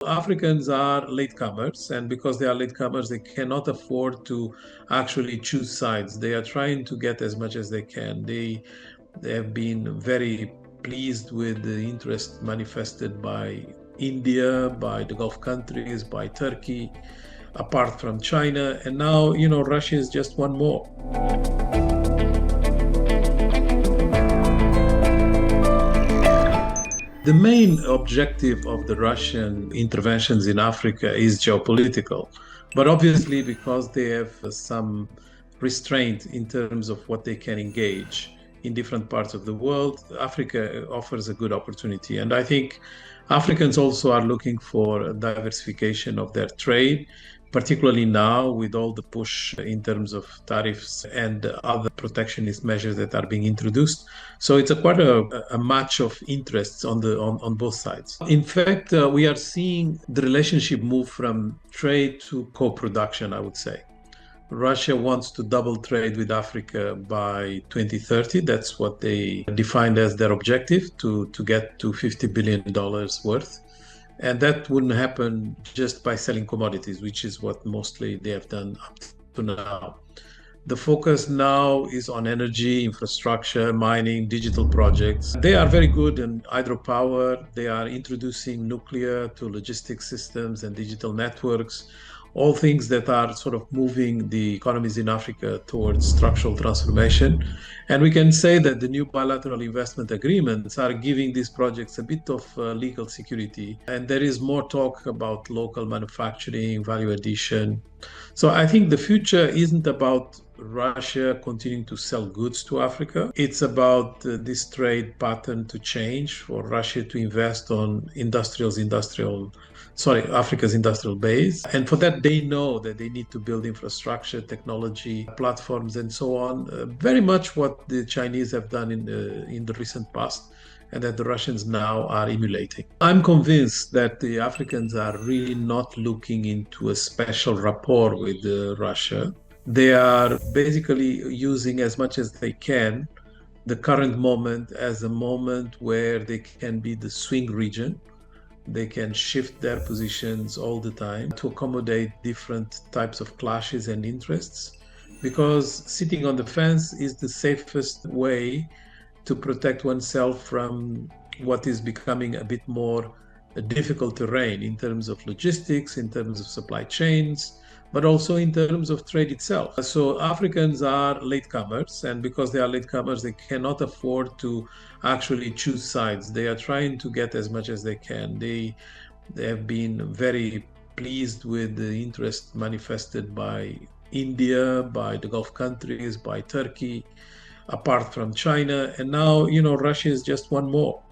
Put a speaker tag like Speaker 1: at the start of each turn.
Speaker 1: Africans are latecomers, and because they are latecomers, they cannot afford to actually choose sides. They are trying to get as much as they can. They have been very pleased with the interest manifested by India, by the Gulf countries, by Turkey, apart from China. And now, Russia is just one more. The main objective of the Russian interventions in Africa is geopolitical, but obviously because they have some restraint in terms of what they can engage in different parts of the world, Africa offers a good opportunity. And I think Africans also are looking for diversification of their trade, particularly now with all the push in terms of tariffs and other protectionist measures that are being introduced. So it's quite a match of interests on both sides. In fact, we are seeing the relationship move from trade to co-production, I would say. Russia wants to double trade with Africa by 2030. That's what they defined as their objective, to get to $50 billion worth. And that wouldn't happen just by selling commodities, which is what mostly they have done up to now. The focus now is on energy, infrastructure, mining, digital projects. They are very good in hydropower. They are introducing nuclear to logistics systems and digital networks, all things that are sort of moving the economies in Africa towards structural transformation. And we can say that the new bilateral investment agreements are giving these projects a bit of legal security. And there is more talk about local manufacturing, value addition. So I think the future isn't about Russia continuing to sell goods to Africa. It's about this trade pattern to change, for Russia to invest on Africa's industrial base. And for that, they know that they need to build infrastructure, technology, platforms, and so on. Very much what the Chinese have done in the recent past, and that the Russians now are emulating. I'm convinced that the Africans are really not looking into a special rapport with Russia. They are basically using as much as they can the current moment as a moment where they can be the swing region. They can shift their positions all the time to accommodate different types of clashes and interests, because sitting on the fence is the safest way to protect oneself from what is becoming a bit more difficult terrain in terms of logistics, in terms of supply chains, but also in terms of trade itself. So Africans are latecomers, and because they are latecomers, they cannot afford to actually choose sides. They are trying to get as much as they can. They have been very pleased with the interest manifested by India, by the Gulf countries, by Turkey, apart from China. And now, Russia is just one more.